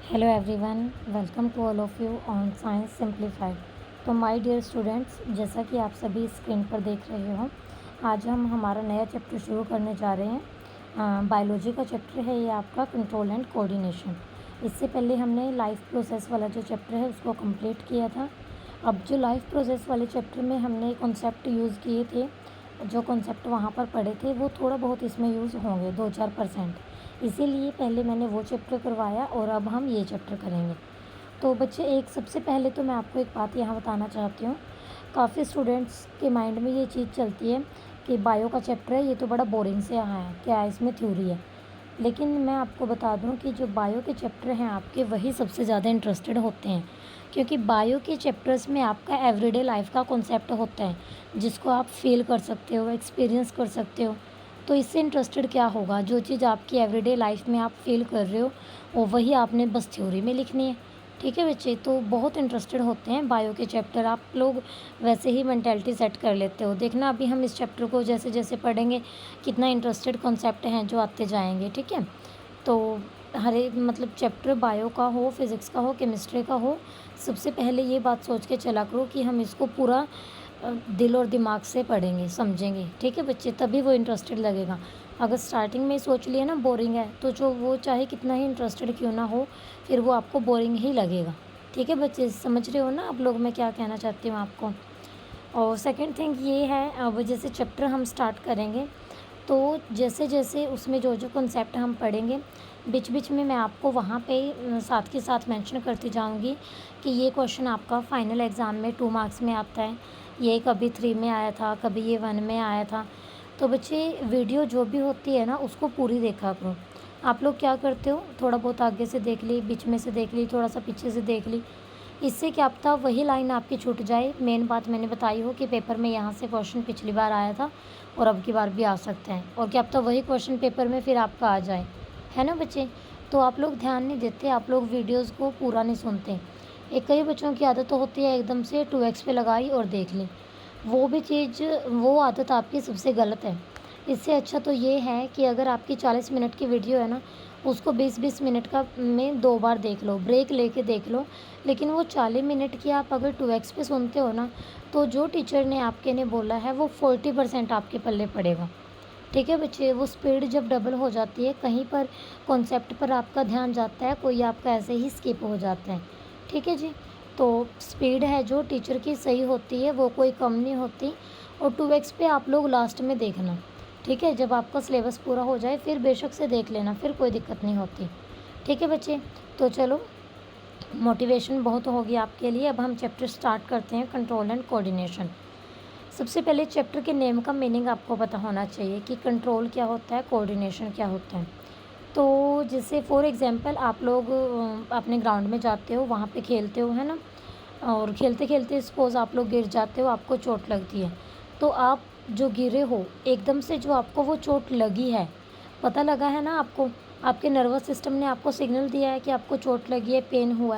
Hello everyone, welcome to all of you on science simplified. तो my dear students, जैसा कि आप सभी स्क्रीन पर देख रहे हो, आज हम हमारा नया चैप्टर शुरू करने जा रहे हैं। बायोलॉजी का चैप्टर है ये आपका कंट्रोल एंड कोऑर्डिनेशन। इससे पहले हमने लाइफ प्रोसेस वाला जो चैप्टर है उसको कंप्लीट किया था। अब जो लाइफ प्रोसेस वाले चैप्टर में हमने कॉन्सेप्ट यूज़ किए थे, जो कॉन्सेप्ट वहाँ पर पढ़े थे वो थोड़ा बहुत इसमें यूज़ होंगे 2-4%। इसीलिए पहले मैंने वो चैप्टर करवाया और अब हम ये चैप्टर करेंगे। तो बच्चे, एक सबसे पहले तो मैं आपको एक बात यहाँ बताना चाहती हूँ। काफ़ी स्टूडेंट्स के माइंड में ये चीज़ चलती है कि बायो का चैप्टर है, ये तो बड़ा बोरिंग से आया है, क्या इसमें थ्योरी है। लेकिन मैं आपको बता दूं कि जो बायो के चैप्टर हैं आपके, वही सबसे ज़्यादा इंटरेस्टेड होते हैं, क्योंकि बायो के चैप्टर्स में आपका एवरीडे लाइफ का कॉन्सेप्ट होता है जिसको आप फील कर सकते हो, एक्सपीरियंस कर सकते हो। तो इससे इंटरेस्टेड क्या होगा, जो चीज़ आपकी एवरीडे लाइफ में आप फील कर रहे हो और वही आपने बस थ्योरी में लिखनी है। ठीक है बच्चे, तो बहुत इंटरेस्टेड होते हैं बायो के चैप्टर। आप लोग वैसे ही मेंटालिटी सेट कर लेते हो। देखना अभी हम इस चैप्टर को जैसे जैसे पढ़ेंगे कितना इंटरेस्टेड कॉन्सेप्ट हैं जो आते जाएंगे। ठीक है, तो हर एक मतलब चैप्टर बायो का हो, फिज़िक्स का हो, केमिस्ट्री का हो, सबसे पहले ये बात सोच के चला करो कि हम इसको पूरा दिल और दिमाग से पढ़ेंगे, समझेंगे। ठीक है बच्चे, तभी वो इंटरेस्टेड लगेगा। अगर स्टार्टिंग में ही सोच लिए ना बोरिंग है, तो जो वो चाहे कितना ही इंटरेस्टेड क्यों ना हो, फिर वो आपको बोरिंग ही लगेगा। ठीक है बच्चे, समझ रहे हो ना आप लोग मैं क्या कहना चाहती हूँ आपको। और सेकंड थिंग ये है, अब जैसे चैप्टर हम स्टार्ट करेंगे तो जैसे जैसे उसमें जो जो कॉन्सेप्ट हम पढ़ेंगे, बीच बीच में मैं आपको वहाँ पे साथ के साथ मेंशन करती जाऊँगी कि ये क्वेश्चन आपका फाइनल एग्ज़ाम में 2 मार्क्स में आता है, ये कभी 3 में आया था, कभी ये 1 में आया था। तो बच्चे, वीडियो जो भी होती है ना उसको पूरी देखा करो। आप लोग क्या करते हो, थोड़ा बहुत आगे से देख ली, बीच में से देख ली, थोड़ा सा पीछे से देख ली, इससे क्या पता वही लाइन आपकी छूट जाए। मेन बात मैंने बताई हो कि पेपर में यहाँ से क्वेश्चन पिछली बार आया था और अब की बार भी आ सकते हैं, और क्या पता वही क्वेश्चन पेपर में फिर आपका आ जाए, है ना बच्चे। तो आप लोग ध्यान नहीं देते, आप लोग वीडियोस को पूरा नहीं सुनते। एक कई बच्चों की आदत तो होती है एकदम से 2x पे लगाई और देख ली। वो भी चीज़, वो आदत आपकी सबसे गलत है। इससे अच्छा तो ये है कि अगर आपकी 40 मिनट की वीडियो है ना, उसको 20-20 मिनट का में 2 बार देख लो, ब्रेक लेके देख लो। लेकिन वो 40 मिनट की आप अगर 2x पे सुनते हो ना, तो जो टीचर ने आपके ने बोला है वो 40% आपके पल्ले पड़ेगा। ठीक है बच्चे, वो स्पीड जब डबल हो जाती है, कहीं पर कॉन्सेप्ट पर आपका ध्यान जाता है, कोई आपका ऐसे ही स्किप हो जाता है। ठीक है जी, तो स्पीड है जो टीचर की सही होती है, वो कोई कम नहीं होती। और 2x पे आप लोग लास्ट में देखना। ठीक है, जब आपका सिलेबस पूरा हो जाए फिर बेशक से देख लेना, फिर कोई दिक्कत नहीं होती। ठीक है बच्चे, तो चलो, मोटिवेशन बहुत होगी आपके लिए। अब हम चैप्टर स्टार्ट करते हैं, कंट्रोल एंड कोऑर्डिनेशन। सबसे पहले चैप्टर के नेम का मीनिंग आपको पता होना चाहिए कि कंट्रोल क्या होता है, कोऑर्डिनेशन क्या होता है। तो जैसे फॉर एग्जांपल आप लोग अपने ग्राउंड में जाते हो, वहाँ पे खेलते हो, है ना, और खेलते खेलते सपोज़ आप लोग गिर जाते हो, आपको चोट लगती है। तो आप जो गिरे हो, एकदम से जो आपको वो चोट लगी है, पता लगा है ना आपको, आपके नर्वस सिस्टम ने आपको सिग्नल दिया है कि आपको चोट लगी है, पेन हुआ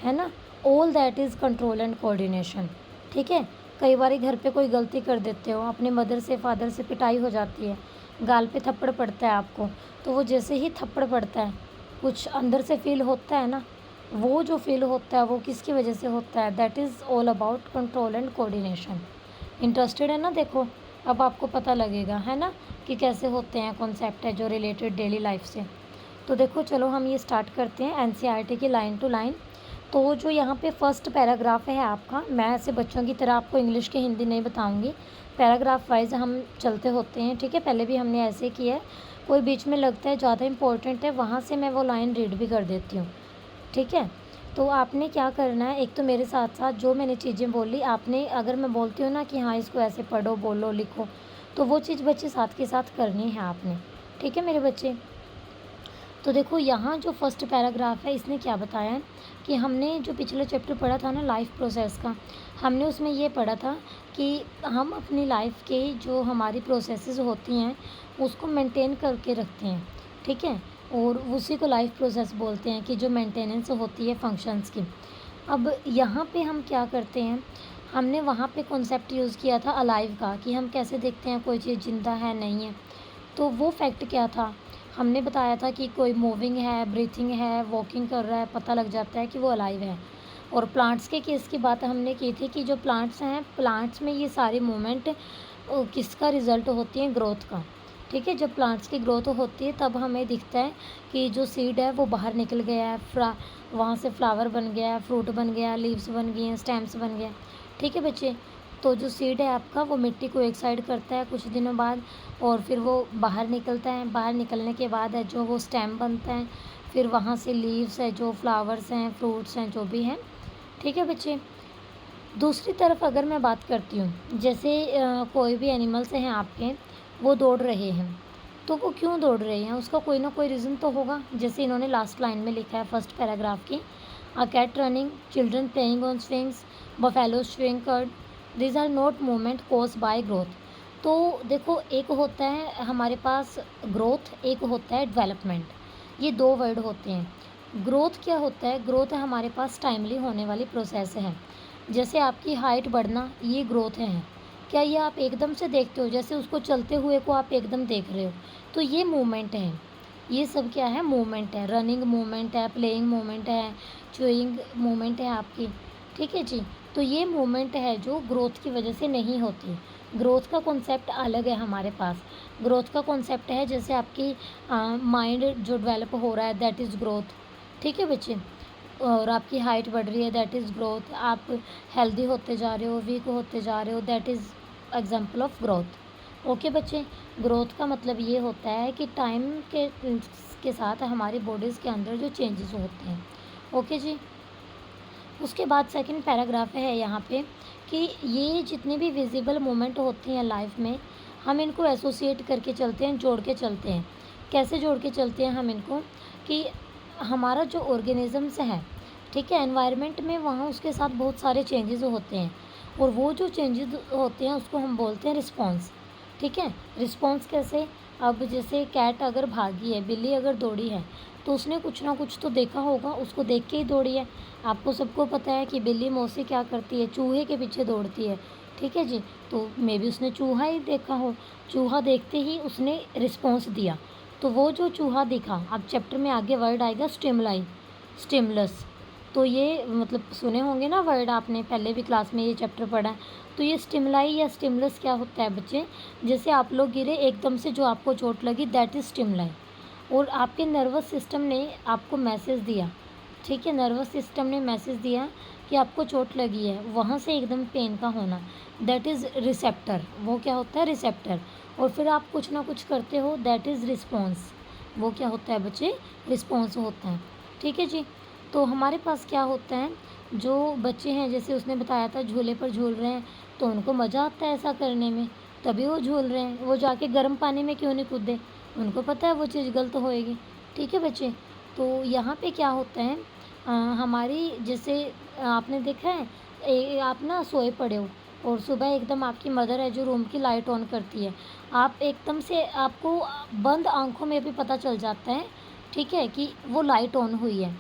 है ना। All that is control and coordination. ठीक है, कई बार घर पे कोई गलती कर देते हो, अपने मदर से फादर से पिटाई हो जाती है, गाल पे थप्पड़ पड़ता है आपको, तो वो जैसे ही थप्पड़ पड़ता है, कुछ अंदर से फील होता है ना, वो जो फील होता है वो किसकी वजह से होता है, that is all about control and coordination. Interested है ना, देखो अब आपको पता लगेगा, है ना, कि कैसे होते हैं कॉन्सेप्ट है जो रिलेटेड डेली लाइफ से। तो देखो चलो हम ये स्टार्ट करते हैं एनसीईआरटी की लाइन टू लाइन। तो जो यहाँ पे फर्स्ट पैराग्राफ है आपका, मैं ऐसे बच्चों की तरह आपको इंग्लिश के हिंदी नहीं बताऊँगी, पैराग्राफ वाइज हम चलते होते हैं। ठीक है, पहले भी हमने ऐसे किया है, कोई बीच में लगता है ज़्यादा इंपॉर्टेंट है, वहाँ से मैं वो लाइन रीड भी कर देती हूँ। ठीक है, तो आपने क्या करना है, एक तो मेरे साथ साथ जो मैंने चीज़ें बोली, आपने अगर मैं बोलती हूँ ना कि हाँ इसको ऐसे पढ़ो, बोलो, लिखो, तो वो चीज़ बच्चे साथ के साथ करनी है आपने। ठीक है मेरे बच्चे, तो देखो यहाँ जो फर्स्ट पैराग्राफ है इसने क्या बताया है कि हमने जो पिछला चैप्टर पढ़ा था ना लाइफ प्रोसेस का, हमने उसमें ये पढ़ा था कि हम अपनी लाइफ के जो हमारी प्रोसेसेस होती हैं उसको मेंटेन करके रखते हैं। ठीक है, और उसी को लाइफ प्रोसेस बोलते हैं कि जो मेंटेनेंस होती है फंक्शंस की। अब यहाँ पे हम क्या करते हैं, हमने वहाँ पे कॉन्सेप्ट यूज़ किया था अलाइव का, कि हम कैसे देखते हैं कोई चीज़ ज़िंदा है नहीं है। तो वो फैक्ट क्या था, हमने बताया था कि कोई मूविंग है, ब्रीथिंग है, वॉकिंग कर रहा है, पता लग जाता है कि वो अलाइव है। और प्लांट्स के केस की बात हमने की थी कि जो प्लांट्स हैं, प्लांट्स में ये सारी मूवमेंट किसका रिज़ल्ट होती है, ग्रोथ का। ठीक है, जब प्लांट्स की ग्रोथ होती है तब हमें दिखता है कि जो सीड है वो बाहर निकल गया है, वहाँ से फ्लावर बन गया है, फ्रूट बन गया, लीव्स बन गई हैं, स्टेम्स बन गए। ठीक है बच्चे, तो जो सीड है आपका वो मिट्टी को एक साइड करता है कुछ दिनों बाद, और फिर वो बाहर निकलता है। बाहर निकलने के बाद है जो वो स्टेम बनता है, फिर वहाँ से लीव्स है, जो फ्लावर्स हैं, फ्रूट्स हैं, जो भी हैं। ठीक है बच्चे, दूसरी तरफ अगर मैं बात करती हूँ, जैसे कोई भी एनिमल्स हैं आपके, वो दौड़ रहे हैं, तो वो क्यों दौड़ रहे हैं, उसका कोई ना कोई रीज़न तो होगा। जैसे इन्होंने लास्ट लाइन में लिखा है फर्स्ट पैराग्राफ की, a cat running, children playing on swings, buffalo swing cud, these are not movement cause by growth. तो देखो, एक होता है हमारे पास ग्रोथ, एक होता है डेवलपमेंट, ये दो वर्ड होते हैं। ग्रोथ क्या होता है, ग्रोथ हमारे पास टाइमली होने वाली प्रोसेस है। जैसे आपकी हाइट बढ़ना, ये ग्रोथ है। क्या ये आप एकदम से देखते हो, जैसे उसको चलते हुए को आप एकदम देख रहे हो, तो ये मूवमेंट है। ये सब क्या है, मूवमेंट है। रनिंग मूवमेंट है, प्लेइंग मूवमेंट है, चूइंग मूवमेंट है आपकी। ठीक है जी, तो ये मूवमेंट है जो ग्रोथ की वजह से नहीं होती। ग्रोथ का कॉन्सेप्ट अलग है हमारे पास। ग्रोथ का कॉन्सेप्ट है जैसे आपकी माइंड जो डेवलप हो रहा है, दैट इज़ ग्रोथ। ठीक है बच्चे, और आपकी हाइट बढ़ रही है, दैट इज़ ग्रोथ। आप हेल्दी होते जा रहे हो, वीक होते जा रहे हो, that is example of growth. Okay बच्चे, ग्रोथ का मतलब ये होता है कि टाइम के साथ हमारी बॉडीज़ के अंदर जो चेंजेस होते हैं। ओके जी, उसके बाद सेकंड पैराग्राफ है यहाँ पे कि ये जितनी भी विजिबल मोमेंट होती हैं लाइफ में, हम इनको एसोसिएट करके चलते हैं, जोड़ के चलते हैं। कैसे जोड़ के चलते हैं हम इनको, कि हमारा जो ऑर्गेनिज़म्स है, ठीक है, एनवायरनमेंट में वहाँ उसके साथ बहुत सारे चेंजेस होते हैं, और वो जो चेंजेस होते हैं उसको हम बोलते हैं रिस्पॉन्स। ठीक है, रिस्पॉन्स कैसे, अब जैसे कैट अगर भागी है, बिल्ली अगर दौड़ी है, तो उसने कुछ ना कुछ तो देखा होगा, उसको देख के ही दौड़ी है। आपको सबको पता है कि बिल्ली मौसी क्या करती है, चूहे के पीछे दौड़ती है। ठीक है जी, तो मे बी उसने चूहा ही देखा हो, चूहा देखते ही उसने रिस्पॉन्स दिया, तो वो जो चूहा दिखा, अब चैप्टर में आगे वर्ड आएगा स्टिमुलाई, स्टिमुलस। तो ये मतलब सुने होंगे ना वर्ड, आपने पहले भी क्लास में ये चैप्टर पढ़ा है। तो ये स्टिमुलाई या स्टिमुलस क्या होता है बच्चे, जैसे आप लोग गिरे एकदम से, जो आपको चोट लगी, दैट इज़ स्टिमुलाई। और आपके नर्वस सिस्टम ने आपको मैसेज दिया। ठीक है, नर्वस सिस्टम ने मैसेज दिया कि आपको चोट लगी है, वहाँ से एकदम पेन का होना, दैट इज़ रिसेप्टर। वो क्या होता है, रिसेप्टर। और फिर आप कुछ ना कुछ करते हो, दैट इज़ रिस्पॉन्स। वो क्या होता है बच्चे, रिस्पॉन्स होता है। ठीक है जी, तो हमारे पास क्या होता है, जो बच्चे हैं, जैसे उसने बताया था झूले पर झूल रहे हैं, तो उनको मज़ा आता है ऐसा करने में, तभी वो झूल रहे हैं। वो जाके गर्म पानी में क्यों नहीं कूदे, उनको पता है वो चीज़ गलत होएगी। ठीक है बच्चे, तो यहाँ पे क्या होता है, हमारी जैसे आपने देखा है, आप ना सोए पड़े हो, और सुबह एकदम आपकी मदर है जो रूम की लाइट ऑन करती है, आप एकदम से आपको बंद आंखों में भी पता चल जाता है, ठीक है, कि वो लाइट ऑन हुई है।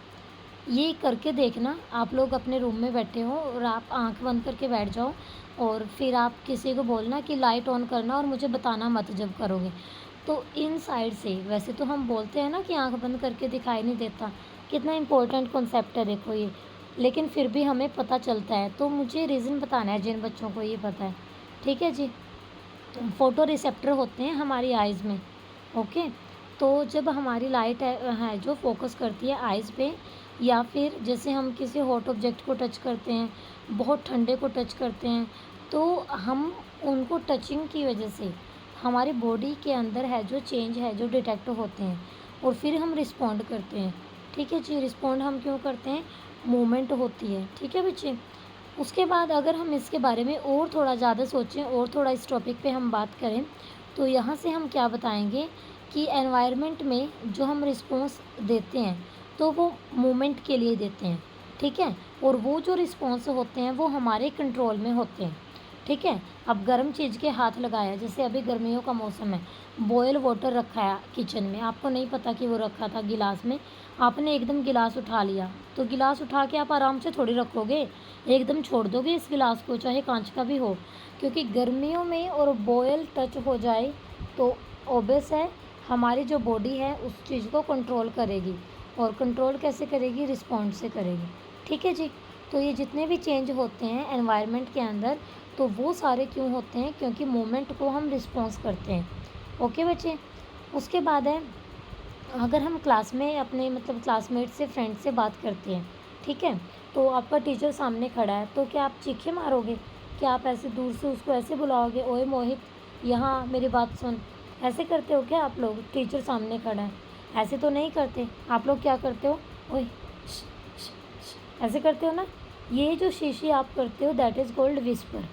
ये करके देखना, आप लोग अपने रूम में बैठे हो और आप आंख बंद करके बैठ जाओ, और फिर आप किसी को बोलना कि लाइट ऑन करना, और मुझे बताना मत जब करोगे। तो इन साइड से, वैसे तो हम बोलते हैं ना कि आंख बंद करके दिखाई नहीं देता, कितना इम्पोर्टेंट कॉन्सेप्ट है देखो ये, लेकिन फिर भी हमें पता चलता है। तो मुझे रीज़न बताना है जिन बच्चों को ये पता है। ठीक है जी, फ़ोटो रिसेप्टर होते हैं हमारी आइज़ में। ओके, तो जब हमारी लाइट है जो फोकस करती है आइज़ पे, या फिर जैसे हम किसी हॉट ऑब्जेक्ट को टच करते हैं, बहुत ठंडे को टच करते हैं, तो हम उनको टचिंग की वजह से हमारी बॉडी के अंदर है जो चेंज है जो डिटेक्ट होते हैं, और फिर हम रिस्पॉन्ड करते हैं। ठीक है जी, रिस्पॉन्ड हम क्यों करते हैं, मूवमेंट होती है। ठीक है बच्चे, उसके बाद अगर हम इसके बारे में और थोड़ा ज़्यादा सोचें और थोड़ा इस टॉपिक पे हम बात करें, तो यहाँ से हम क्या बताएंगे कि एनवायरनमेंट में जो हम रिस्पॉन्स देते हैं, तो वो मूवमेंट के लिए देते हैं। ठीक है, और वो जो रिस्पॉन्स होते हैं वो हमारे कंट्रोल में होते हैं। ठीक है, अब गर्म चीज़ के हाथ लगाया, जैसे अभी गर्मियों का मौसम है, बॉयल वाटर रखा है किचन में, आपको नहीं पता कि वो रखा था गिलास में, आपने एकदम गिलास उठा लिया, तो गिलास उठा के आप आराम से थोड़ी रखोगे, एकदम छोड़ दोगे इस गिलास को, चाहे कांच का भी हो, क्योंकि गर्मियों में और बॉयल टच हो जाए तो ऑब्वियस है हमारी जो बॉडी है उस चीज़ को कंट्रोल करेगी, और कंट्रोल कैसे करेगी? रिस्पॉन्ड से करेगी। ठीक है जी। तो ये जितने भी चेंज होते हैं एनवायरनमेंट के अंदर, तो वो सारे क्यों होते हैं? क्योंकि मोमेंट को हम रिस्पॉन्स करते हैं। ओके बच्चे। उसके बाद है, अगर हम क्लास में अपने मतलब क्लासमेट से, फ्रेंड से बात करते हैं, ठीक है, तो आपका टीचर सामने खड़ा है, तो क्या आप चीखे मारोगे? क्या आप ऐसे दूर से उसको ऐसे बुलाओगे, ओए मोहित यहाँ मेरी बात सुन? ऐसे करते हो क्या आप लोग? टीचर सामने खड़ा है, ऐसे तो नहीं करते। आप लोग क्या करते हो? ओए श, श, श, ऐसे करते हो ना। ये जो शीशी आप करते हो दैट इज़ कॉल्ड विस्पर।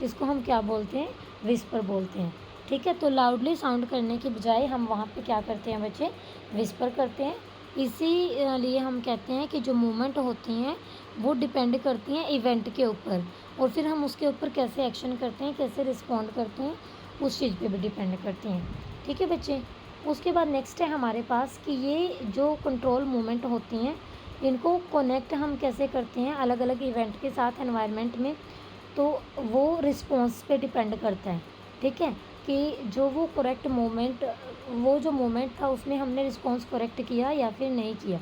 इसको हम क्या बोलते हैं? विस्पर बोलते हैं। ठीक है। तो लाउडली साउंड करने की बजाय हम वहाँ पे क्या करते हैं बच्चे? विस्पर करते हैं। इसी लिए हम कहते हैं कि जो मूवमेंट होती हैं वो डिपेंड करती हैं इवेंट के ऊपर, और फिर हम उसके ऊपर कैसे एक्शन करते हैं, कैसे रिस्पॉन्ड करते हैं, उस चीज़ पे भी डिपेंड करती हैं। ठीक है बच्चे। उसके बाद नेक्स्ट है हमारे पास कि ये जो कंट्रोल मूवमेंट होती हैं, इनको कनेक्ट हम कैसे करते हैं अलग अलग इवेंट के साथ एनवायरनमेंट में, तो वो रिस्पॉन्स पे डिपेंड करता है। ठीक है। कि जो वो करेक्ट मोमेंट, वो जो मोमेंट था उसमें हमने रिस्पॉन्स करेक्ट किया या फिर नहीं किया।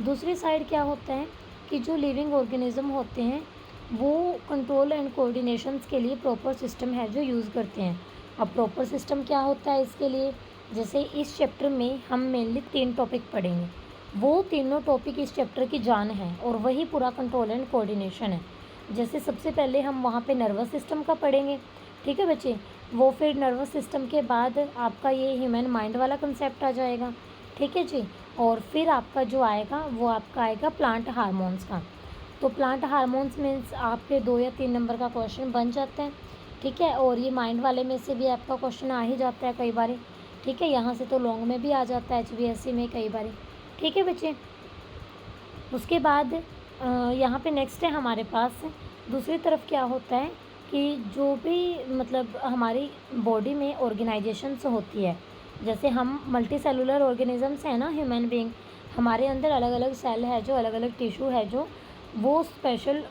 दूसरी साइड क्या होता है कि जो लिविंग ऑर्गेनिज्म होते हैं वो कंट्रोल एंड कोऑर्डिनेशंस के लिए प्रॉपर सिस्टम है जो यूज़ करते हैं। अब प्रॉपर सिस्टम क्या होता है इसके लिए? जैसे इस चैप्टर में हम मेनली 3 टॉपिक पढ़ेंगे, वो तीनों टॉपिक इस चैप्टर की जान है, और वही पूरा कंट्रोल एंड कोऑर्डिनेशन है। जैसे सबसे पहले हम वहाँ पे नर्वस सिस्टम का पढ़ेंगे। ठीक है बच्चे। वो फिर नर्वस सिस्टम के बाद आपका ये ह्यूमन माइंड वाला कंसेप्ट आ जाएगा। ठीक है जी। और फिर आपका जो आएगा वो आपका आएगा प्लांट हार्मोन्स का। तो प्लांट हार्मोन्स मीन्स आपके 2 या 3 नंबर का क्वेश्चन बन जाता है। ठीक है। और ये माइंड वाले में से भी आपका क्वेश्चन आ ही जाता है कई बार। ठीक है। यहाँ से तो लॉन्ग में भी आ जाता है, HBSC में कई बार। ठीक है बच्चे। उसके बाद यहाँ पे नेक्स्ट है हमारे पास दूसरी तरफ क्या होता है कि जो भी मतलब हमारी बॉडी में ऑर्गेनाइजेशंस होती है, जैसे हम मल्टी सेलुलर ऑर्गेनिजम्स हैं ना, ह्यूमन बीइंग, हमारे अंदर अलग अलग सेल है जो, अलग अलग टिश्यू है जो, वो स्पेशल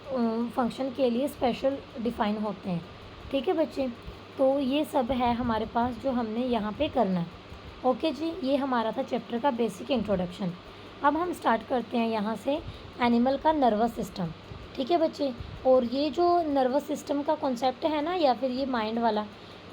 फंक्शन के लिए स्पेशल डिफ़ाइन होते हैं। ठीक है बच्चे। तो ये सब है हमारे पास जो हमने यहाँ पे करना है। ओके जी। ये हमारा था चैप्टर का बेसिक इंट्रोडक्शन। अब हम स्टार्ट करते हैं यहाँ से एनिमल का नर्वस सिस्टम। ठीक है बच्चे। और ये जो नर्वस सिस्टम का कॉन्सेप्ट है ना, या फिर ये माइंड वाला,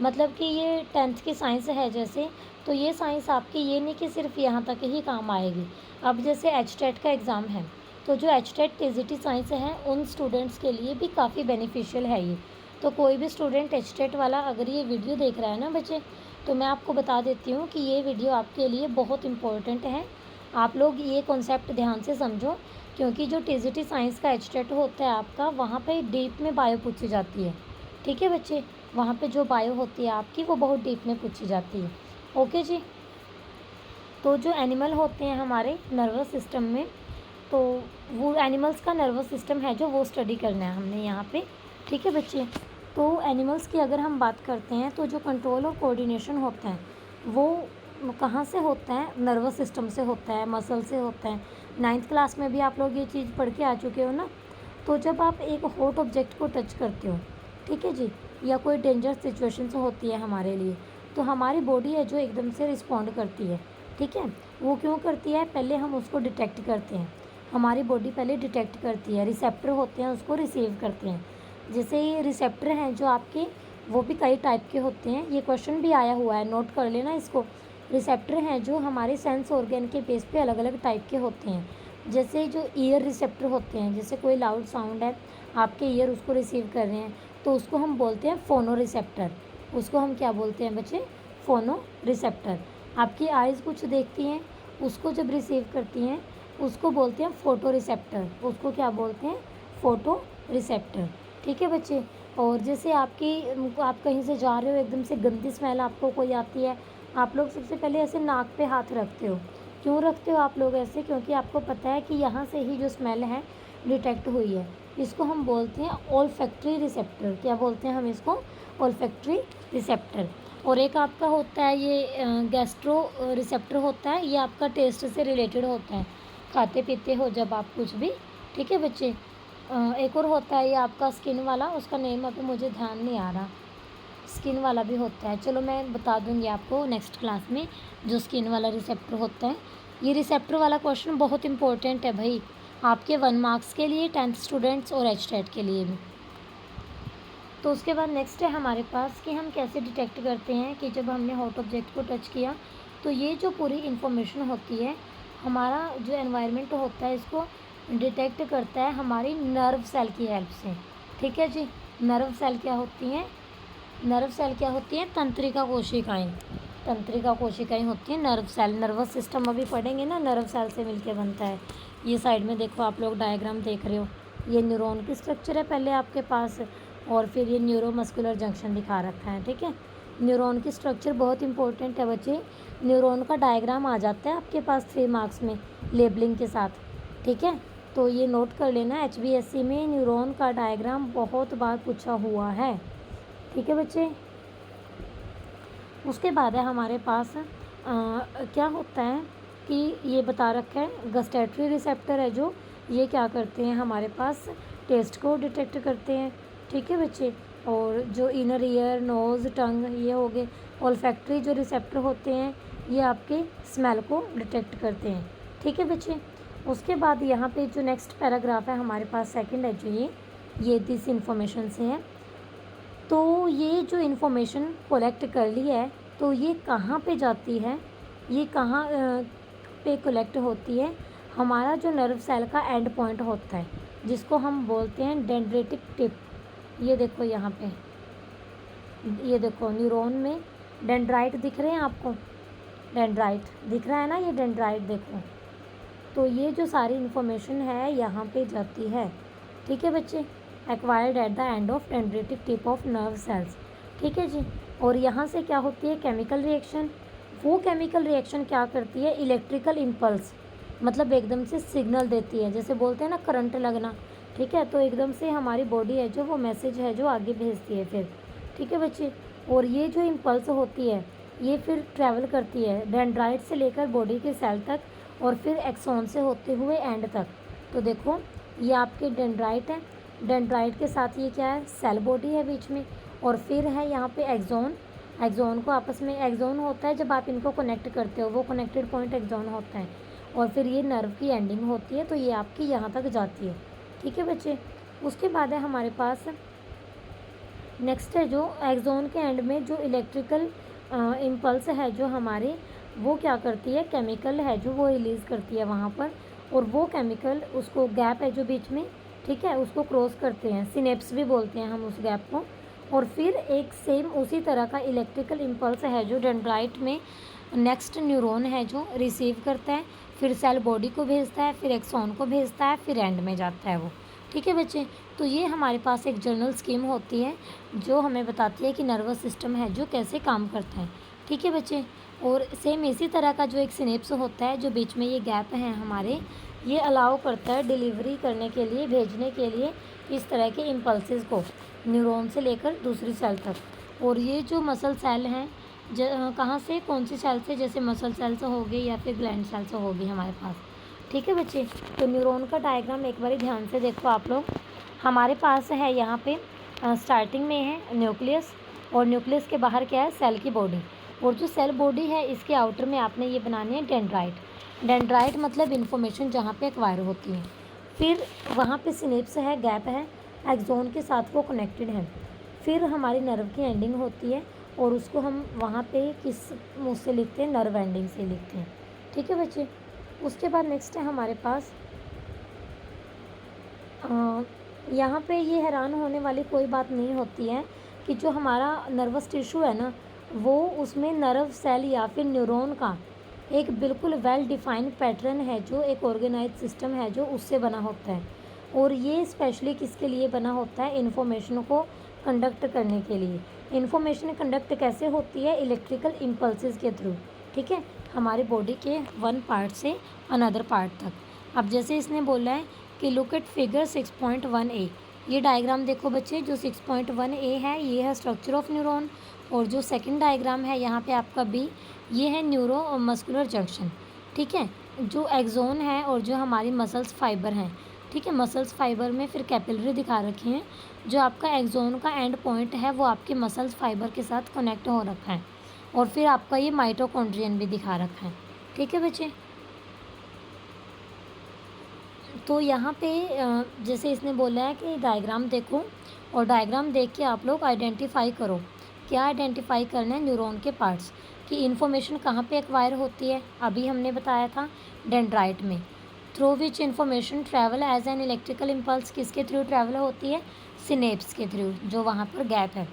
मतलब कि ये 10th की साइंस है जैसे, तो ये साइंस आपकी ये नहीं कि सिर्फ यहाँ तक ही काम आएगी। अब जैसे HTET का एग्ज़ाम है, तो जो HTET TGT साइंस है उन स्टूडेंट्स के लिए भी काफ़ी बेनिफिशियल है ये। तो कोई भी स्टूडेंट HTET वाला अगर ये वीडियो देख रहा है ना बच्चे, तो मैं आपको बता देती हूँ कि ये वीडियो आपके लिए बहुत इम्पोर्टेंट है। आप लोग ये कॉन्सेप्ट ध्यान से समझो, क्योंकि जो TGT साइंस का HTET होता है आपका, वहाँ पे डीप में बायो पूछी जाती है। ठीक है बच्चे। वहाँ पे जो बायो होती है आपकी वो बहुत डीप में पूछी जाती है। ओके जी। तो जो एनिमल होते हैं हमारे नर्वस सिस्टम में, तो वो एनिमल्स का नर्वस सिस्टम है जो वो स्टडी करना है हमने यहाँ पे। ठीक है बच्चे। तो एनिमल्स की अगर हम बात करते हैं, तो जो कंट्रोल और कोऑर्डिनेशन होता है वो कहाँ से होता है? नर्वस सिस्टम से होता है, मसल से होता है। 9th क्लास में भी आप लोग ये चीज़ पढ़ के आ चुके हो ना। तो जब आप एक हॉट ऑब्जेक्ट को टच करते हो, ठीक है जी, या कोई डेंजर सिचुएशन होती है हमारे लिए, तो हमारी बॉडी है जो एकदम से रिस्पॉन्ड करती है। ठीक है। वो क्यों करती है? पहले हम उसको डिटेक्ट करते हैं, हमारी बॉडी पहले डिटेक्ट करती है, रिसेप्टर होते हैं उसको रिसीव करते हैं। जैसे ये रिसेप्टर हैं जो आपके, वो भी कई टाइप के होते हैं। ये क्वेश्चन भी आया हुआ है, नोट कर लेना इसको। रिसेप्टर हैं जो हमारे सेंस ऑर्गन के बेस पे अलग अलग टाइप के होते हैं। जैसे जो ईयर रिसेप्टर होते हैं, जैसे कोई लाउड साउंड है, आपके ईयर उसको रिसीव कर रहे हैं, तो उसको हम बोलते हैं फोनो रिसेप्टर। उसको हम क्या बोलते हैं बच्चे? फोनो रिसेप्टर। आपकी आइज़ कुछ देखती हैं, उसको जब रिसीव करती हैं उसको बोलते हैं फोटो रिसेप्टर। उसको क्या बोलते हैं? Photo receptor. ठीक है बच्चे। और जैसे आप कहीं से जा रहे हो, एकदम से गंदी स्मेल आपको कोई आती है, आप लोग सबसे पहले ऐसे नाक पे हाथ रखते हो। क्यों रखते हो आप लोग ऐसे? क्योंकि आपको पता है कि यहाँ से ही जो स्मेल है डिटेक्ट हुई है। इसको हम बोलते हैं ओल्फैक्टरी रिसेप्टर। क्या बोलते हैं हम इसको? Olfactory receptor. और एक आपका होता है ये गैस्ट्रो रिसेप्टर होता है, ये आपका टेस्ट से रिलेटेड होता है, खाते पीते हो जब आप कुछ भी। ठीक है बच्चे। एक और होता है ये आपका स्किन वाला, उसका नेम अभी मुझे ध्यान नहीं आ रहा। स्किन वाला भी होता है। चलो मैं बता दूँगी आपको नेक्स्ट क्लास में जो स्किन वाला रिसेप्टर होता है। ये रिसेप्टर वाला क्वेश्चन बहुत इंपॉर्टेंट है भाई, आपके 1 मार्क्स के लिए, 10th स्टूडेंट्स और एचटेट के लिए भी। तो उसके बाद नेक्स्ट है हमारे पास कि हम कैसे डिटेक्ट करते हैं कि जब हमने हॉट ऑब्जेक्ट को टच किया तो ये जो पूरी इन्फॉर्मेशन होती है, हमारा जो एनवायरनमेंट होता है इसको डिटेक्ट करता है हमारी नर्व सेल की हेल्प से। ठीक है जी। नर्व सेल क्या होती हैं? नर्व सेल क्या होती हैं? तंत्रिका कोशिकाएं। तंत्रिका कोशिकाएं होती हैं नर्व सेल। नर्वस सिस्टम अभी पढ़ेंगे ना, नर्व सेल से मिलके बनता है। ये साइड में देखो आप लोग डायग्राम देख रहे हो, ये न्यूरॉन की स्ट्रक्चर है पहले आपके पास, और फिर ये न्यूरोमस्कुलर जंक्शन दिखा रखा है। ठीक है, न्यूरॉन की स्ट्रक्चर बहुत इंपॉर्टेंट है बच्चे। न्यूरॉन का डायग्राम आ जाता है आपके पास 3 मार्क्स में लेबलिंग के साथ। ठीक है, तो ये नोट कर लेना, HBSC में न्यूरॉन का डायग्राम बहुत बार पूछा हुआ है। ठीक है बच्चे। उसके बाद है हमारे पास क्या होता है कि ये बता रखा है गस्टेटरी रिसेप्टर है जो, ये क्या करते हैं हमारे पास टेस्ट को डिटेक्ट करते हैं। ठीक है बच्चे। और जो इनर ईयर, नोज़, टंग ये हो गए। ओल्फैक्टरी जो रिसेप्टर होते हैं ये आपके स्मेल को डिटेक्ट करते हैं। ठीक है बच्चे। उसके बाद यहाँ पे जो नेक्स्ट पैराग्राफ है हमारे पास सेकंड है जो ये दिस इन्फॉर्मेशन से है। तो ये जो इन्फॉर्मेशन कलेक्ट कर ली है तो ये कहाँ पे जाती है, ये कहाँ पे कलेक्ट होती है? हमारा जो नर्व सेल का एंड पॉइंट होता है जिसको हम बोलते हैं डेंड्रेटिक टिप। ये देखो यहाँ पे, ये देखो न्यूरॉन में डेंड्राइट दिख रहे हैं आपको, डेंड्राइट दिख रहा है ना, ये डेंड्राइट देखो। तो ये जो सारी इन्फॉर्मेशन है यहाँ पे जाती है। ठीक है बच्चे। Acquired at the end of dendritic tip of nerve cells. ठीक है जी। और यहाँ से क्या होती है? Chemical reaction. वो केमिकल रिएक्शन क्या करती है? इलेक्ट्रिकल इम्पल्स, मतलब एकदम से सिग्नल देती है, जैसे बोलते हैं ना करंट लगना। ठीक है, तो एकदम से हमारी बॉडी है जो वो मैसेज है जो आगे भेजती है फिर। ठीक है बच्चे। और ये जो इम्पल्स होती है ये फिर ट्रैवल करती है डेंड्राइट से लेकर बॉडी के सेल तक और फिर एक्सॉन से होते हुए एंड तक। तो देखो ये आपके डेंड्राइट है, डेंड्राइट के साथ ये क्या है? सेल बॉडी है बीच में, और फिर है यहाँ पे एक्सॉन। एक्सॉन को आपस में, एक्सॉन होता है जब आप इनको कनेक्ट करते हो, वो कनेक्टेड पॉइंट एक्सॉन होता है, और फिर ये नर्व की एंडिंग होती है, तो ये आपकी यहाँ तक जाती है। ठीक है बच्चे। उसके बाद है हमारे पास नेक्स्ट है जो एक्सॉन के एंड में जो इलेक्ट्रिकल इम्पल्स है जो हमारे, वो क्या करती है? केमिकल है जो वो रिलीज़ करती है वहाँ पर, और वो केमिकल उसको गैप है जो बीच में, ठीक है, उसको क्रॉस करते हैं, सिनेप्स भी बोलते हैं हम उस गैप को। और फिर एक सेम उसी तरह का इलेक्ट्रिकल इम्पल्स है जो डेंड्राइट में नेक्स्ट न्यूरॉन है जो रिसीव करता है, फिर सेल बॉडी को भेजता है, फिर एक्सॉन को भेजता है, फिर एंड में जाता है वो। ठीक है बच्चे। तो ये हमारे पास एक जनरल स्कीम होती है जो हमें बताती है कि नर्वस सिस्टम है जो कैसे काम करता है। ठीक है बच्चे। और सेम इसी तरह का जो एक सिनेप्स होता है जो बीच में ये गैप हैं हमारे, ये अलाउ करता है डिलीवरी करने के लिए, भेजने के लिए इस तरह के इम्पल्सेस को न्यूरॉन से लेकर दूसरी सेल तक। और ये जो मसल सेल हैं कहाँ से, कौन सी सेल से? जैसे मसल सेल से हो गई या फिर ग्लैंड सेल से होगी हमारे पास। ठीक है बच्चे। तो न्यूरॉन का डायग्राम एक बार ध्यान से देखो आप लोग। हमारे पास है यहाँ पे स्टार्टिंग में है न्यूक्लियस, और न्यूक्लियस के बाहर क्या है? सेल की बॉडी। और जो सेल बॉडी है इसके आउटर में आपने ये बनानी है डेंड्राइट। डेंड्राइट मतलब इन्फॉर्मेशन जहाँ पे एक्वायर होती है। फिर वहाँ पे सिनेप्स है, गैप है, एक्सॉन के साथ वो कनेक्टेड है। फिर हमारी नर्व की एंडिंग होती है और उसको हम वहाँ पे किस मुँह से लिखते हैं? नर्व एंडिंग से लिखते हैं। ठीक है बच्चे। उसके बाद नेक्स्ट है हमारे पास यहाँ पे ये हैरान होने वाली कोई बात नहीं होती है कि जो हमारा नर्वस टिश्यू है ना, वो उसमें नर्व सेल या फिर न्यूरॉन का एक बिल्कुल वेल डिफाइंड पैटर्न है जो एक ऑर्गेनाइज सिस्टम है जो उससे बना होता है। और ये स्पेशली किसके लिए बना होता है? इन्फॉर्मेशन को कंडक्ट करने के लिए। इन्फॉर्मेशन कंडक्ट कैसे होती है? इलेक्ट्रिकल इम्पल्सेस के थ्रू। ठीक है, हमारी बॉडी के वन पार्ट से अनदर पार्ट तक। अब जैसे इसने बोला है कि लुक एट फिगर 6.1a, ये डायग्राम देखो बच्चे, जो 6.1a है ये है स्ट्रक्चर ऑफ न्यूरॉन, और जो सेकंड डायग्राम है यहाँ पे आपका बी, ये है न्यूरो मस्कुलर जंक्शन। ठीक है, जो एक्सोन है और जो हमारी मसल्स फाइबर हैं ठीक है। मसल्स फाइबर में फिर कैपिलरी दिखा रखे हैं। जो आपका एक्सोन का एंड पॉइंट है वो आपके मसल्स फाइबर के साथ कनेक्ट हो रखा है। और फिर आपका ये माइटोकॉन्ड्रियन भी दिखा रखा है। ठीक है बच्चे। तो यहाँ पे जैसे इसने बोला है कि डायग्राम देखो और डायग्राम देख के आप लोग आइडेंटिफाई करो। क्या आइडेंटिफाई करना है? न्यूरॉन के पार्ट्स की इन्फॉर्मेशन कहाँ पे एक्वायर होती है, अभी हमने बताया था डेंड्राइट में। Through which information travel as an electrical impulse किसके थ्रू ट्रैवल होती है? सिनेप्स के थ्रू, जो वहाँ पर गैप है।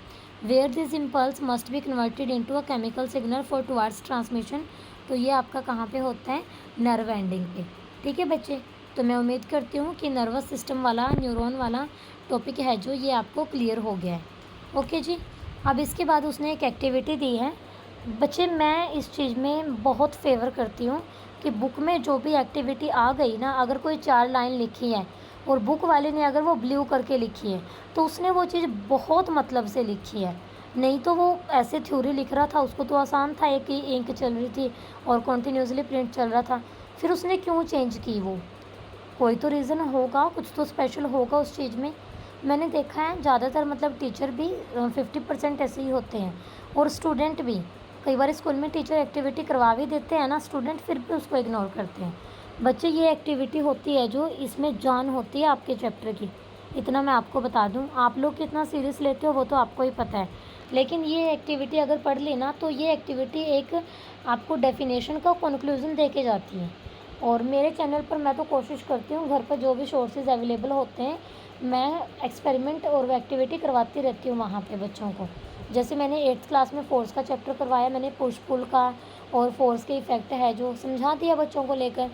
Where this impulse must be converted into a chemical signal for towards transmission. तो ये आपका कहाँ पे होता है? नर्व एंडिंग पे। ठीक है बच्चे। तो मैं उम्मीद करती हूँ कि नर्वस सिस्टम वाला न्यूरॉन वाला टॉपिक है जो ये आपको क्लियर हो गया है। ओके जी। अब इसके बाद उसने एक एक्टिविटी दी है। बच्चे मैं इस चीज़ में बहुत फेवर करती हूँ कि बुक में जो भी एक्टिविटी आ गई ना, अगर कोई 4 लाइन लिखी है और बुक वाले ने अगर वो ब्लू करके लिखी है तो उसने वो चीज़ बहुत मतलब से लिखी है। नहीं तो वो ऐसे थ्योरी लिख रहा था, उसको तो आसान था, एक ही इंक चल रही थी और कॉन्टीन्यूसली प्रिंट चल रहा था, फिर उसने क्यों चेंज की? वो कोई तो रीज़न होगा, कुछ तो स्पेशल होगा उस चीज़ में। मैंने देखा है ज़्यादातर मतलब टीचर भी 50% ऐसे ही होते हैं और स्टूडेंट भी। कई बार स्कूल में टीचर एक्टिविटी करवा भी देते हैं ना, स्टूडेंट फिर भी उसको इग्नोर करते हैं। बच्चे ये एक्टिविटी होती है जो इसमें जान होती है आपके चैप्टर की, इतना मैं आपको बता दूं। आप लोग कितना सीरियस लेते हो वो तो आपको ही पता है, लेकिन ये एक्टिविटी अगर पढ़ ली ना तो ये एक्टिविटी एक आपको डेफिनेशन का कंक्लूजन दे के जाती है। और मेरे चैनल पर मैं तो कोशिश करती हूँ घर पर जो भी सोर्सेज अवेलेबल होते हैं मैं एक्सपेरिमेंट और वो एक्टिविटी करवाती रहती हूँ वहाँ पे बच्चों को। जैसे मैंने 8th क्लास में फोर्स का चैप्टर करवाया, मैंने पुश पुल का और फोर्स के इफ़ेक्ट है जो समझा दिया बच्चों को लेकर।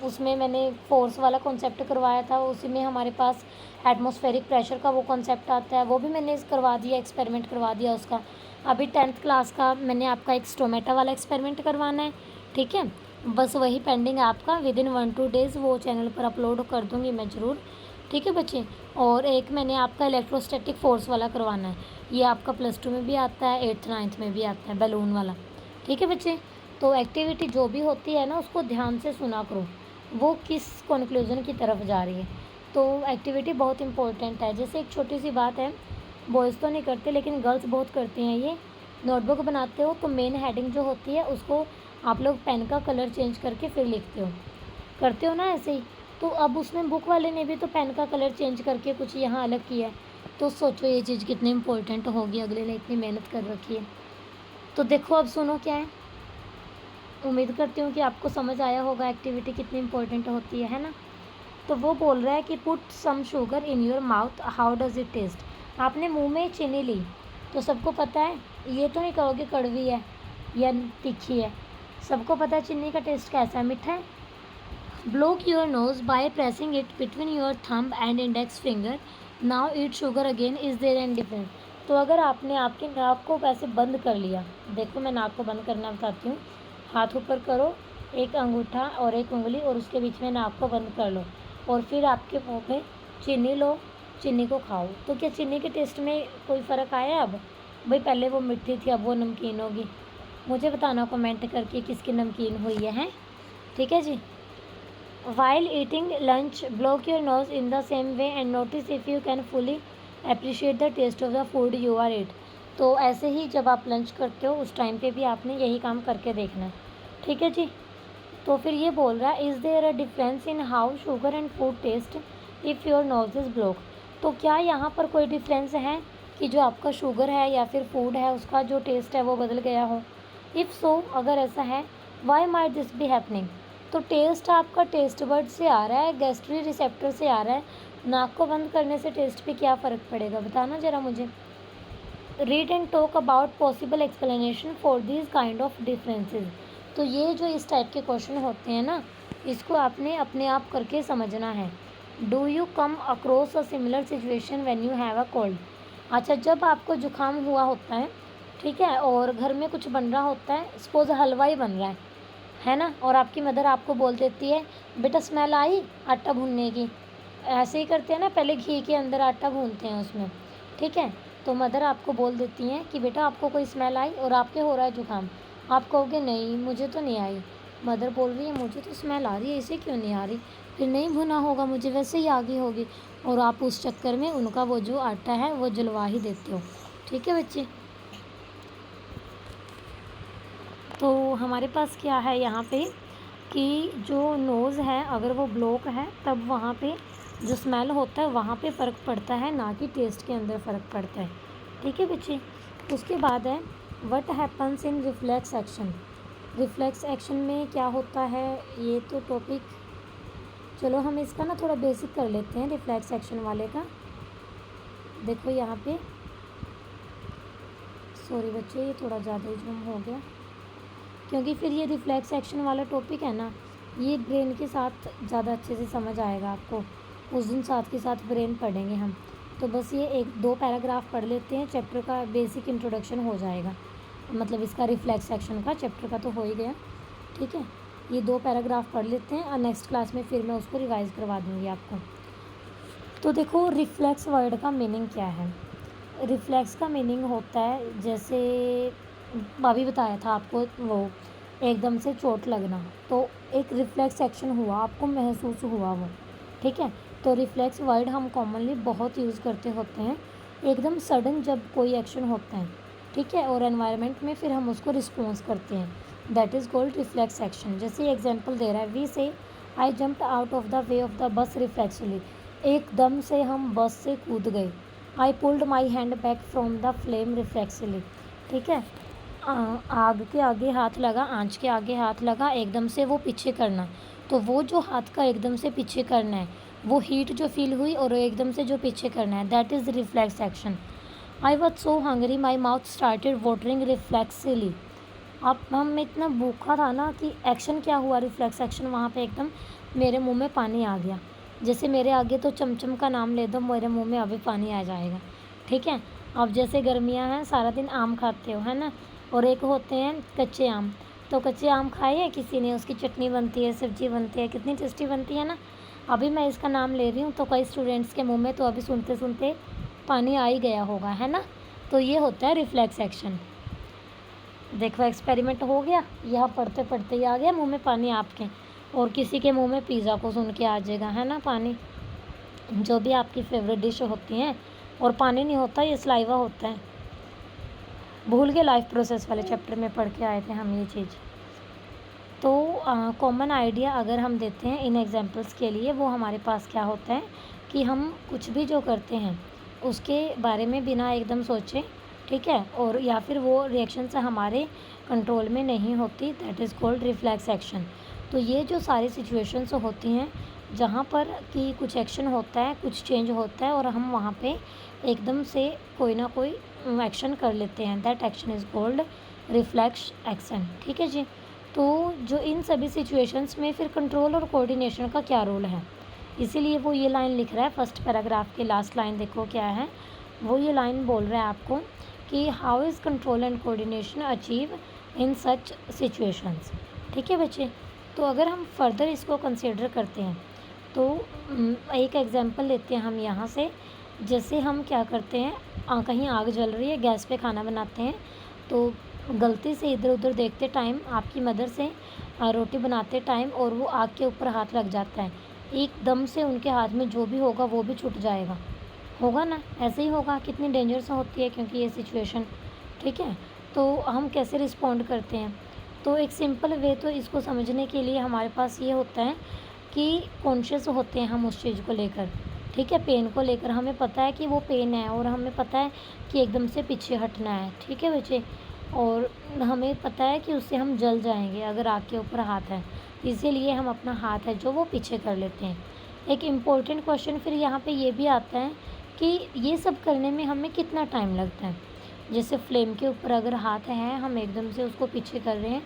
उसमें मैंने फोर्स वाला कॉन्सेप्ट करवाया था, उसी में हमारे पास एटमॉस्फेरिक प्रेशर का वो कॉन्सेप्ट आता है, वो भी मैंने करवा दिया, एक्सपेरिमेंट करवा दिया उसका। अभी 10th क्लास का मैंने आपका एक स्टोमेटा वाला एक्सपेरिमेंट करवाना है। ठीक है, बस वही पेंडिंग है आपका। विदिन 1-2 डेज़ वो चैनल पर अपलोड कर दूँगी मैं ज़रूर। ठीक है बच्चे। और एक मैंने आपका इलेक्ट्रोस्टैटिक फोर्स वाला करवाना है, ये आपका +2 में भी आता है, 8th-9th में भी आता है, बैलून वाला। ठीक है बच्चे। तो एक्टिविटी जो भी होती है ना उसको ध्यान से सुना करो, वो किस कंक्लूजन की तरफ जा रही है। तो एक्टिविटी बहुत इंपॉर्टेंट है। जैसे एक छोटी सी बात है, बॉयज़ तो नहीं करते लेकिन गर्ल्स बहुत करती हैं। ये नोटबुक बनाते हो तो मेन हेडिंग जो होती है उसको आप लोग पेन का कलर चेंज करके फिर लिखते हो, करते हो ना ऐसे ही। तो अब उसमें बुक वाले ने भी तो पेन का कलर चेंज करके कुछ यहाँ अलग किया है। तो सोचो ये चीज़ कितनी इंपॉर्टेंट होगी, अगले ने इतनी मेहनत कर रखी है। तो देखो अब सुनो क्या है। उम्मीद करती हूँ कि आपको समझ आया होगा एक्टिविटी कितनी इंपॉर्टेंट होती है ना। तो वो बोल रहा है कि put some sugar in your mouth, how does it taste. आपने मुंह में चीनी ली तो सबको पता है, ये तो नहीं कहोगे कड़वी है या तीखी है, सबको पता है चीनी का टेस्ट कैसा है, मीठा है। Block your nose by pressing it between your thumb and index finger, now eat sugar again, is there any difference. तो अगर आपने आपकी नाक को वैसे बंद कर लिया, देखो मैं नाक को बंद करना बताती हूँ। हाथ ऊपर करो, एक अंगूठा और एक उंगली और उसके बीच में नाक को बंद कर लो और फिर आपके मुंह में चीनी लो, चीनी को खाओ। तो क्या चीनी के टेस्ट में कोई फ़र्क आया? अब भाई पहले वो मीठी थी अब वो नमकीन होगी। मुझे बताना कमेंट करके किसकी नमकीन हुई है। ठीक है जी। While eating lunch, block your nose in the same way and notice if you can fully appreciate the taste of the food you are eat। तो ऐसे ही जब आप लंच करते हो उस टाइम पे भी आपने यही काम करके देखना है। ठीक है जी। तो फिर ये बोल रहा है, is there a difference in how sugar and food taste if your nose is block. तो क्या यहाँ पर कोई डिफरेंस है कि जो आपका शुगर है या फिर फूड है उसका जो टेस्ट है वो बदल गया हो? इफ़ सो, अगर ऐसा है, why might this be happening. तो टेस्ट आपका टेस्ट बर्ड से आ रहा है, गैस्ट्री रिसेप्टर से आ रहा है, नाक को बंद करने से टेस्ट पे क्या फ़र्क पड़ेगा, बताना ज़रा मुझे। Read and talk about possible explanation for this kind of differences. तो ये जो इस टाइप के क्वेश्चन होते हैं ना, इसको आपने अपने आप करके समझना है। Do you come across a similar situation when you have a cold. अच्छा, जब आपको जुकाम हुआ होता है, ठीक है, और घर में कुछ बन रहा होता है, सपोज हलवा ही बन रहा है ना, और आपकी मदर आपको बोल देती है बेटा स्मेल आई आटा भूनने की। ऐसे ही करते हैं ना, पहले घी के अंदर आटा भूनते हैं उसमें। ठीक है, तो मदर आपको बोल देती हैं कि बेटा आपको कोई स्मेल आई और आपके हो रहा है जुकाम। आप कहोगे नहीं मुझे तो नहीं आई। मदर बोल रही है मुझे तो स्मेल आ रही है, इसे क्यों नहीं आ रही, फिर नहीं भुना होगा, मुझे वैसे ही आ गई होगी, और आप उस चक्कर में उनका वो जो आटा है वो जलवा ही देते हो। ठीक है बच्चे, तो हमारे पास क्या है यहाँ पे कि जो नोज़ है अगर वो ब्लॉक है तब वहाँ पे जो स्मेल होता है वहाँ पे फ़र्क पड़ता है, ना कि टेस्ट के अंदर फ़र्क पड़ता है। ठीक है बच्चे, उसके बाद है what happens in reflex action. Reflex action में क्या होता है, ये तो टॉपिक, चलो हम इसका ना थोड़ा बेसिक कर लेते हैं रिफ्लेक्स एक्शन वाले का। देखो यहाँ पे, सॉरी बच्चे ये थोड़ा ज़्यादा ही जूम हो गया, क्योंकि फिर ये रिफ्लेक्स एक्शन वाला टॉपिक है ना, ये ब्रेन के साथ ज़्यादा अच्छे से समझ आएगा आपको, उस दिन साथ के साथ ब्रेन पढ़ेंगे हम। तो बस ये 1-2 पैराग्राफ पढ़ लेते हैं, चैप्टर का बेसिक इंट्रोडक्शन हो जाएगा, मतलब इसका रिफ्लेक्स एक्शन का, चैप्टर का तो हो ही गया। ठीक है, ये 2 पैराग्राफ पढ़ लेते हैं और नेक्स्ट क्लास में फिर मैं उसको रिवाइज़ करवा दूँगी आपको। तो देखो रिफ्लेक्स वर्ड का मीनिंग क्या है। रिफ्लेक्स का मीनिंग होता है, जैसे अभी बताया था आपको, वो एकदम से चोट लगना, तो एक रिफ्लेक्स एक्शन हुआ, आपको महसूस हुआ वो। ठीक है, तो रिफ्लेक्स वर्ड हम कॉमनली बहुत यूज़ करते होते हैं एकदम सडन जब कोई एक्शन होता है। ठीक है, और एनवायरनमेंट में फिर हम उसको रिस्पॉन्स करते हैं, that is called reflex action. जैसे एग्जांपल दे रहा है, we say I jumped out of the way of the bus reflexively, एकदम से हम बस से कूद गए। I pulled my hand back from the flame reflexively. ठीक है, आग के आगे हाथ लगा, आंच के आगे हाथ लगा, एकदम से वो पीछे करना, तो वो जो हाथ का एकदम से पीछे करना है, वो हीट जो फील हुई और एकदम से जो पीछे करना है, that is reflex action. I was so hungry my mouth started watering reflexively. अब हम इतना भूखा था ना कि एक्शन क्या हुआ, रिफ्लेक्स एक्शन, वहाँ पे एकदम मेरे मुंह में पानी आ गया। जैसे मेरे आगे तो चमचम का नाम ले दो, मेरे मुंह में अभी पानी आ जाएगा। ठीक है, अब जैसे गर्मियाँ हैं, सारा दिन आम खाते हो है ना, और एक होते हैं कच्चे आम, तो कच्चे आम खाए है किसी ने, उसकी चटनी बनती है, सब्जी बनती है, कितनी टेस्टी बनती है ना। अभी मैं इसका नाम ले रही हूँ तो कई स्टूडेंट्स के मुंह में तो अभी सुनते सुनते पानी आ ही गया होगा, है ना। तो ये होता है रिफ्लेक्स एक्शन। देखो एक्सपेरिमेंट हो गया, यहाँ पढ़ते पढ़ते ही आ गया मुंह में पानी आपके, और किसी के मुंह में पिज़्ज़ा को सुन के आ जाएगा, है ना, पानी, जो भी आपकी फेवरेट डिश होती हैं। और पानी नहीं होता, ये सलाइवा होता है। भूल के लाइफ प्रोसेस वाले चैप्टर में पढ़ के आए थे हम ये चीज़। तो कॉमन आइडिया अगर हम देते हैं इन एग्जांपल्स के लिए, वो हमारे पास क्या होता है कि हम कुछ भी जो करते हैं उसके बारे में बिना एकदम सोचे, ठीक है, और या फिर वो रिएक्शन से हमारे कंट्रोल में नहीं होती, that is called reflex action. तो ये जो सारी सिचुएशंस होती हैं जहाँ पर कि कुछ एक्शन होता है, कुछ चेंज होता है और हम वहाँ पे एकदम से कोई ना कोई एक्शन कर लेते हैं, that action is called reflex action. ठीक है जी। तो जो इन सभी सिचुएशंस में फिर कंट्रोल और कोऑर्डिनेशन का क्या रोल है, इसीलिए वो ये लाइन लिख रहा है, फर्स्ट पैराग्राफ की लास्ट लाइन देखो क्या है, वो ये लाइन बोल रहा है आपको कि how is control and coordination achieve in such situations. ठीक है बच्चे, तो अगर हम फर्दर इसको कंसिडर करते हैं तो एक एग्जांपल लेते हैं हम यहाँ से। जैसे हम क्या करते हैं, कहीं आग जल रही है, गैस पे खाना बनाते हैं, तो गलती से इधर उधर देखते टाइम आपकी मदर से रोटी बनाते टाइम और वो आग के ऊपर हाथ लग जाता है, एकदम से उनके हाथ में जो भी होगा वो भी छूट जाएगा, होगा ना, ऐसे ही होगा। कितनी डेंजरस होती है क्योंकि ये सिचुएशन। ठीक है, तो हम कैसे रिस्पॉन्ड करते हैं, तो एक सिंपल वे तो इसको समझने के लिए हमारे पास ये होता है कि कॉन्शियस होते हैं हम उस चीज़ को लेकर। ठीक है, पेन को लेकर हमें पता है कि वो पेन है और हमें पता है कि एकदम से पीछे हटना है। ठीक है बच्चे, और हमें पता है कि उससे हम जल जाएंगे अगर आग के ऊपर हाथ है, इसीलिए हम अपना हाथ है जो वो पीछे कर लेते हैं। एक इम्पोर्टेंट क्वेश्चन फिर यहाँ पे ये भी आता है कि ये सब करने में हमें कितना टाइम लगता है। जैसे फ्लेम के ऊपर अगर हाथ है, हम एकदम से उसको पीछे कर रहे हैं,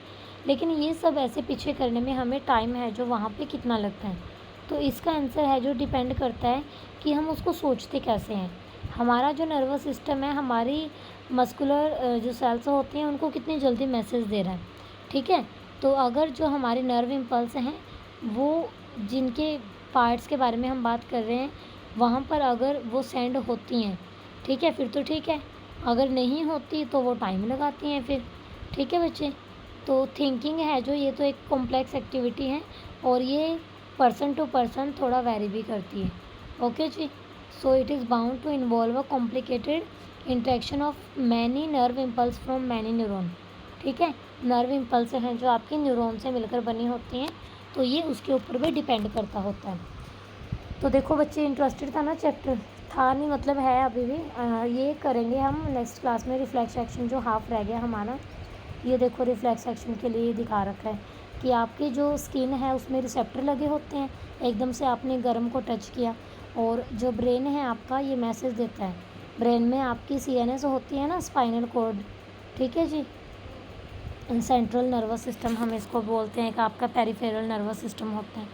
लेकिन ये सब ऐसे पीछे करने में हमें टाइम है जो वहाँ पे कितना लगता है। तो इसका आंसर है जो डिपेंड करता है कि हम उसको सोचते कैसे हैं। हमारा जो नर्वस सिस्टम है, हमारी मस्कुलर जो सेल्स होती हैं, उनको कितनी जल्दी मैसेज दे रहा है। ठीक है, तो अगर जो हमारे नर्व इम्पल्स हैं, वो जिनके पार्ट्स के बारे में हम बात कर रहे हैं, वहाँ पर अगर वो सेंड होती हैं, ठीक है, फिर तो ठीक है, अगर नहीं होती तो वो टाइम लगाती हैं फिर। ठीक है बच्चे, तो थिंकिंग है जो, ये तो एक कॉम्प्लेक्स एक्टिविटी है और ये पर्सन टू पर्सन थोड़ा वेरी भी करती है। ओके जी। So it is bound to involve a complicated interaction of many nerve impulse from many neuron. ठीक है, नर्व इम्पल्स हैं जो आपकी न्यूरॉन से मिलकर बनी होती हैं, तो ये उसके ऊपर भी डिपेंड करता होता है। तो देखो बच्चे, इंटरेस्टेड था ना चैप्टर? था नहीं, मतलब है अभी भी। ये करेंगे हम नेक्स्ट क्लास में। रिफ्लेक्स एक्शन जो हाफ रह गया हमारा, ये देखो रिफ्लेक्स एक्शन के लिए दिखा रखा है कि आपकी जो स्किन है उसमें रिसेप्टर लगे होते हैं। एकदम से आपने गर्म को टच किया और जो ब्रेन है आपका ये मैसेज देता है। ब्रेन में आपकी CNS होती है ना, स्पाइनल कॉर्ड। ठीक है जी, सेंट्रल नर्वस सिस्टम हम इसको बोलते हैं, कि आपका पेरिफेरल नर्वस सिस्टम होता है।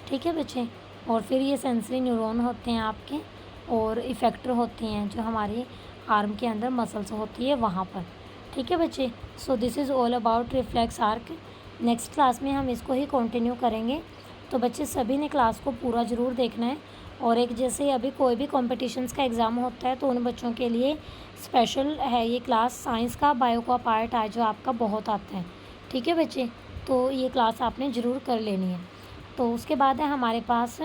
ठीक है बच्चे। और फिर ये सेंसरी न्यूरॉन होते हैं आपके, और इफेक्टर होती हैं जो हमारी आर्म के अंदर मसल्स होती है वहाँ पर। ठीक है बच्चे। So this is all about reflex arc. Next class में हम इसको ही कंटिन्यू करेंगे। तो बच्चे सभी ने क्लास को पूरा ज़रूर देखना है। और एक जैसे अभी कोई भी कॉम्पिटिशन्स का एग्ज़ाम होता है तो उन बच्चों के लिए स्पेशल है ये क्लास। साइंस का बायो का पार्ट आज जो आपका बहुत आता है। ठीक है बच्चे, तो ये क्लास आपने ज़रूर कर लेनी है। तो उसके बाद है हमारे पास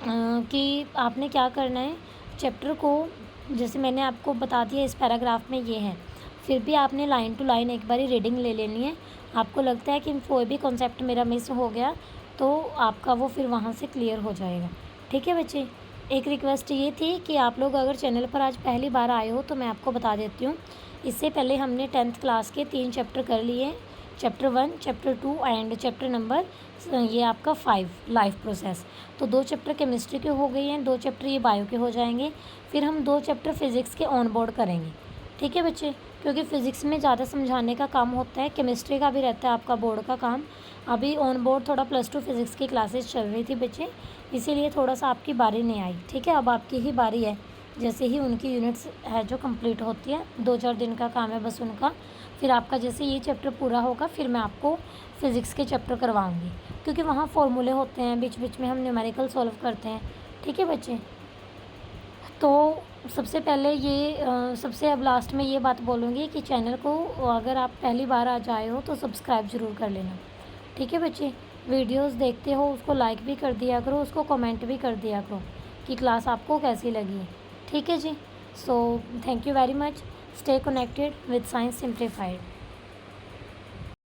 कि आपने क्या करना है चैप्टर को, जैसे मैंने आपको बता दिया इस पैराग्राफ में ये है, फिर भी आपने लाइन टू लाइन एक बारी रीडिंग ले लेनी है। आपको लगता है कि कोई भी कॉन्सेप्ट मेरा मिस हो गया तो आपका वो फिर वहाँ से क्लियर हो जाएगा। ठीक है बच्चे। एक रिक्वेस्ट ये थी कि आप लोग अगर चैनल पर आज पहली बार आए हो तो मैं आपको बता देती हूँ, इससे पहले हमने 10th क्लास के 3 चैप्टर कर लिए, chapter 1, chapter 2 and chapter number ये आपका 5 लाइफ प्रोसेस। तो 2 चैप्टर केमिस्ट्री के हो गए हैं, 2 चैप्टर ये बायो के हो जाएंगे। फिर हम 2 चैप्टर फिज़िक्स के ऑन बोर्ड करेंगे। ठीक है बच्चे, क्योंकि फ़िज़िक्स में ज़्यादा समझाने का काम होता है, केमिस्ट्री का भी रहता है आपका बोर्ड का काम। अभी ऑन बोर्ड थोड़ा +2 फिज़िक्स की क्लासेस चल रही थी बच्चे, इसीलिए थोड़ा सा आपकी बारी नहीं आई। ठीक है, अब आपकी ही बारी है। जैसे ही उनकी यूनिट्स है जो कंप्लीट होती है, 2-4 दिन का काम है बस उनका। फिर आपका जैसे ये चैप्टर पूरा होगा फिर मैं आपको फ़िज़िक्स के चैप्टर करवाऊँगी, क्योंकि वहाँ फॉर्मूले होते हैं, बीच बीच में हम न्यूमेरिकल सॉल्व करते हैं। ठीक है बच्चे। तो सबसे पहले ये सबसे अब लास्ट में ये बात बोलूँगी कि चैनल को अगर आप पहली बार आज आए हो तो सब्सक्राइब ज़रूर कर लेना। ठीक है बच्चे। वीडियोस देखते हो उसको लाइक भी कर दिया करो, उसको कमेंट भी कर दिया करो कि क्लास आपको कैसी लगी। ठीक है जी। So thank you very much. Stay connected with science simplified.